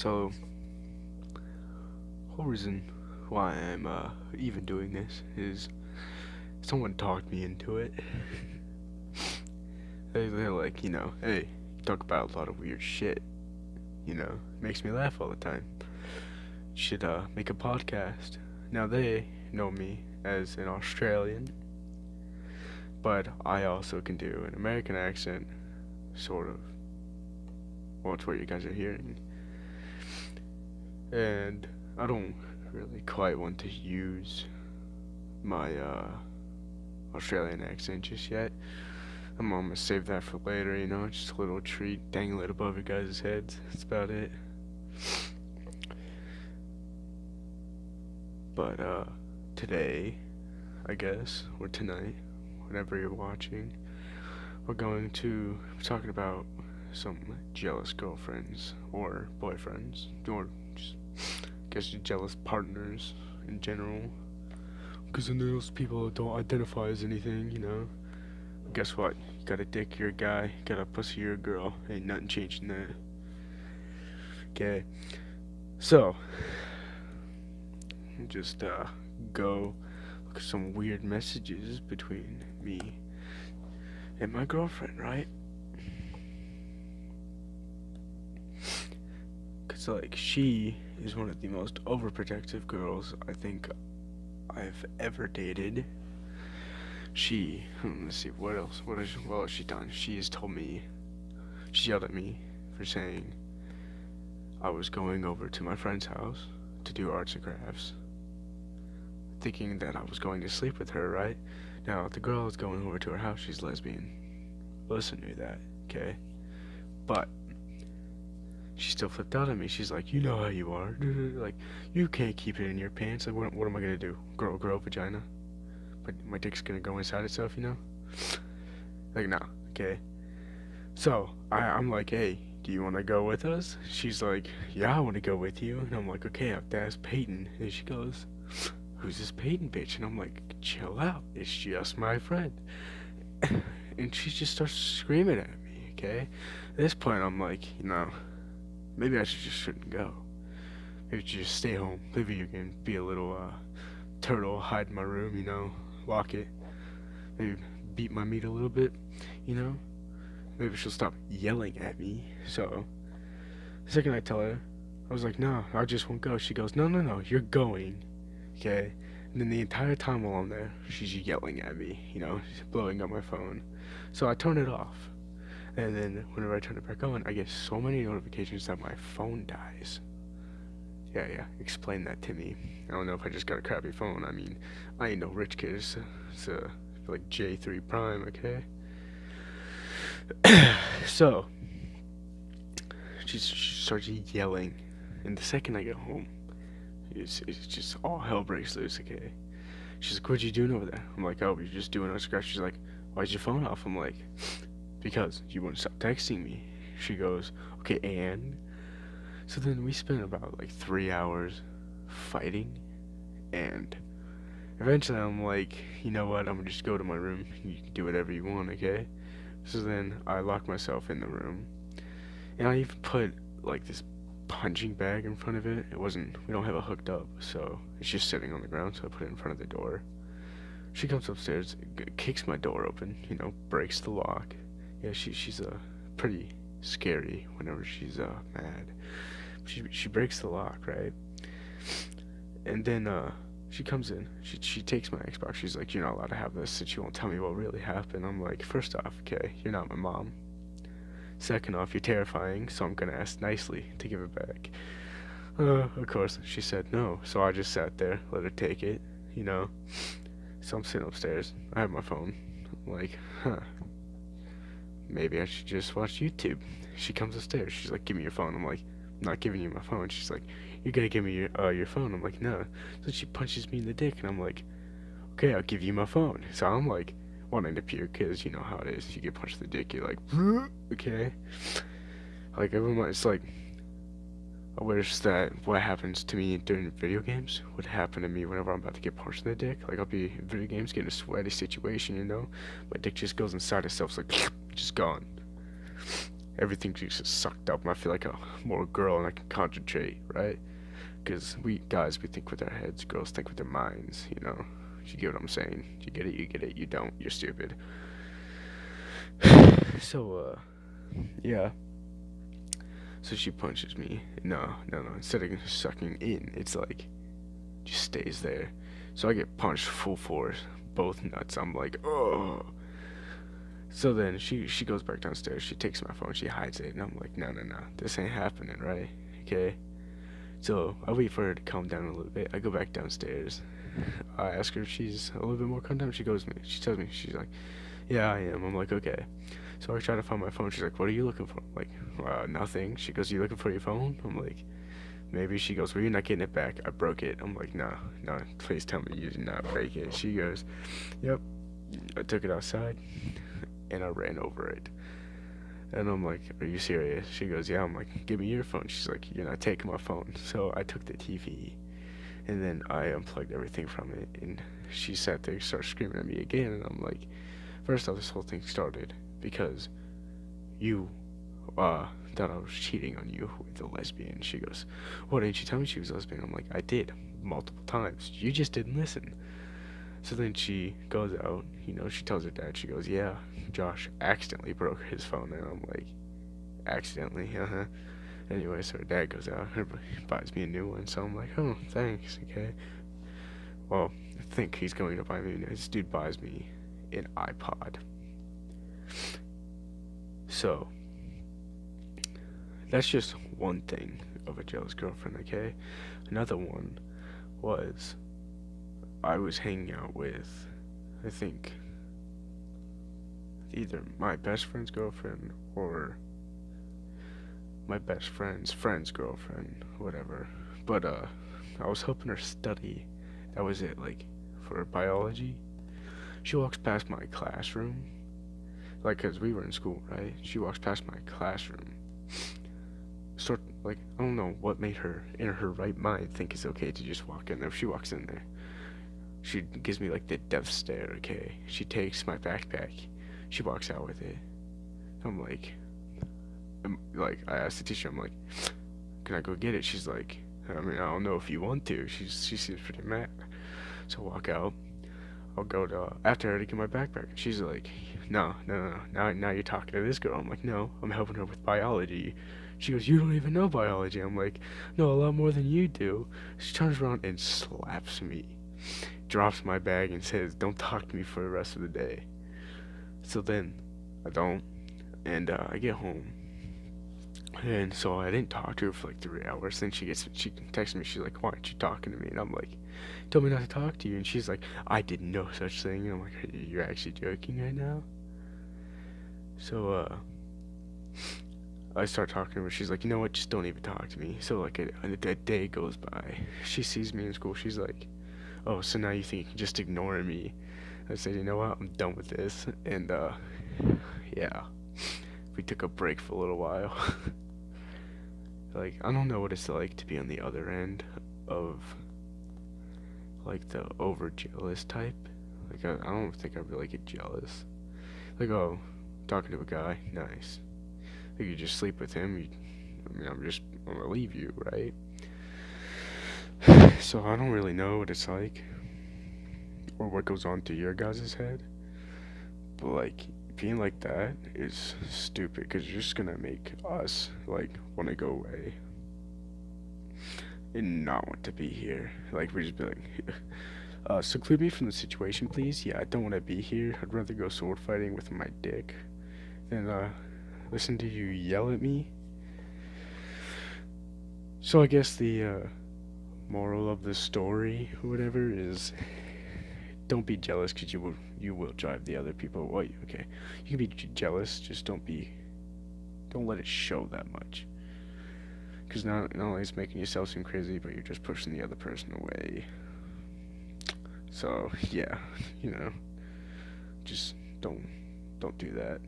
So, whole reason why I'm even doing this is someone talked me into it. They're like, hey, you talk about a lot of weird shit. Makes me laugh all the time. You should make a podcast. Now they know me as an Australian, but I also can do an American accent, sort of. Well, it's what you guys are hearing. And I don't really quite want to use my Australian accent just yet. I'm gonna save that for later, just a little treat, dangle it above your guys' heads. That's about it. But today, I guess, or tonight, whenever you're watching, we're talking about some jealous girlfriends or boyfriends, or just, I guess, jealous partners in general. Because then those people don't identify as anything. Guess what? You got a dick, you're a guy. Got a pussy, you're a girl. Ain't nothing changing that. Okay. So, just go look at some weird messages between me and my girlfriend, right? Cause like she is one of the most overprotective girls I think I've ever dated. Let's see, what else? What has she done? She yelled at me for saying I was going over to my friend's house to do arts and crafts, thinking that I was going to sleep with her, right? Now, the girl is going over to her house, she's lesbian. Listen to that, okay? But she still flipped out at me. She's like, you know how you are. Like, you can't keep it in your pants. Like, what am I gonna do? Grow a vagina? My dick's gonna go inside itself, Like, nah, okay? So, I'm like, hey, do you want to go with us? She's like, yeah, I want to go with you. And I'm like, okay, I have to ask Peyton. And she goes, who's this Peyton bitch? And I'm like, chill out. It's just my friend. And she just starts screaming at me, okay? At this point, I'm like, maybe I shouldn't go. Maybe I should just stay home, play video games, be a little turtle, hide in my room, lock it. Maybe beat my meat a little bit, Maybe she'll stop yelling at me. So, the second I tell her, I was like, no, I just won't go. She goes, no, you're going, okay? And then the entire time while I'm there, she's yelling at me, she's blowing up my phone. So I turn it off. And then whenever I turn it back on, I get so many notifications that my phone dies. Yeah, explain that to me. I don't know if I just got a crappy phone. I mean, I ain't no rich kid. It's like J3 Prime, okay? So, she starts yelling. And the second I get home, it's just all hell breaks loose, okay? She's like, what you doing over there? I'm like, oh, you're just doing a scratch. She's like, why's your phone off? I'm like, because you wouldn't stop texting me. She goes, okay, and? So then we spent about like 3 hours fighting, and eventually I'm like, you know what, I'm gonna just go to my room, you can do whatever you want, okay? So then I locked myself in the room, and I even put like this punching bag in front of it. We don't have it hooked up, so it's just sitting on the ground, so I put it in front of the door. She comes upstairs, kicks my door open, breaks the lock. Yeah, she's pretty scary whenever she's mad. She breaks the lock, right? And then she comes in. She takes my Xbox. She's like, you're not allowed to have this since you won't tell me what really happened. I'm like, first off, okay, you're not my mom. Second off, you're terrifying, so I'm gonna ask nicely to give it back. Of course, she said no, so I just sat there, let her take it, So I'm sitting upstairs. I have my phone. I'm like, maybe I should just watch YouTube. She comes upstairs. She's like, give me your phone. I'm like, I'm not giving you my phone. She's like, you're gonna give me your phone. I'm like, no. So she punches me in the dick, and I'm like, okay, I'll give you my phone. So I'm like, wanting to puke, because you know how it is. You get punched in the dick, you're like, okay. Like, it's like, I wish that what happens to me during video games would happen to me whenever I'm about to get punched in the dick. Like, I'll be in video games, getting a sweaty situation, My dick just goes inside itself, it's like, just gone. everything just sucked up, and I feel like a more girl, and I can concentrate, right? Because we guys, we think with our heads, girls think with their minds, you know? You get what I'm saying? You get it, you get it, you don't, you're stupid. So, yeah. So she punches me. No, no, no. Instead of sucking in, it's like, just stays there. So I get punched full force, both nuts. I'm like, oh. So then she goes back downstairs. She takes my phone. She hides it, and I'm like, no, no, no. This ain't happening, right? Okay. So I wait for her to calm down a little bit. I go back downstairs. I ask her if she's a little bit more calm down. She tells me, she's like, yeah, I am. I'm like, okay. So I try to find my phone. She's like, what are you looking for? I'm like, nothing. She goes, you looking for your phone? I'm like, maybe. She goes, well, you're not getting it back. I broke it. I'm like, no, no, please tell me you did not break it. She goes, yep. I took it outside and I ran over it. And I'm like, are you serious? She goes, yeah. I'm like, give me your phone. She's like, you're not taking my phone. So I took the TV and then I unplugged everything from it. And she sat there, started screaming at me again. And I'm like, first off, this whole thing started because you thought I was cheating on you with a lesbian. She goes, well, didn't you tell me she was a lesbian? I'm like, I did multiple times. You just didn't listen. So then she goes out, you know, she tells her dad, she goes, yeah, Josh accidentally broke his phone. And I'm like, accidentally, uh-huh. Anyway, so her dad goes out, buys me a new one. So I'm like, oh, thanks, okay. Well, I think he's going to buy me a new. This dude buys me an iPod. So, that's just one thing of a jealous girlfriend, okay? Another one was I was hanging out with, I think, either my best friend's girlfriend or my best friend's girlfriend, whatever. But I was helping her study. That was it, like for biology. She walks past my classroom, like, cause we were in school, right? She walks past my classroom. Sort like I don't know what made her in her right mind think it's okay to just walk in there. If she walks in there, she gives me like the death stare. Okay, she takes my backpack. She walks out with it. I'm like, I asked the teacher, I'm like, can I go get it? She's like, I mean, I don't know if you want to. She seems pretty mad. So I walk out. I'll go to after her to get my backpack. She's like, no, no, no, no. Now you're talking to this girl. I'm like, no, I'm helping her with biology. She goes, you don't even know biology. I'm like, no, a lot more than you do. She turns around and slaps me, drops my bag, and says, don't talk to me for the rest of the day. So then I don't, and I get home. And so I didn't talk to her for like 3 hours. Then she texts me. She's like, "Why aren't you talking to me?" And I'm like, "Told me not to talk to you." And she's like, "I did no such thing." And I'm like, "You're actually joking right now?" So I start talking to her. She's like, "You know what? Just don't even talk to me." So like a day goes by. She sees me in school. She's like, "Oh, so now you think you can just ignore me?" I said, "You know what? I'm done with this." And yeah, we took a break for a little while. Like, I don't know what it's like to be on the other end of, like, the over jealous type. Like, I don't think I really get jealous. Like, oh, talking to a guy, nice. Like, you just sleep with him, I mean, I'm gonna leave you, right? So I don't really know what it's like, or what goes on through your guys' head. But, like, being like that is stupid, because you're just gonna make us, like, want to go away and not want to be here. Like, we just be like, seclude me from the situation, please. Yeah, I don't want to be here. I'd rather go sword fighting with my dick than listen to you yell at me. So I guess the moral of the story, or whatever, is don't be jealous, because you will drive the other people away. Okay, you can be jealous, just don't let it show that much. Because not only it's making yourself seem crazy, but you're just pushing the other person away. So yeah, you know, just don't do that.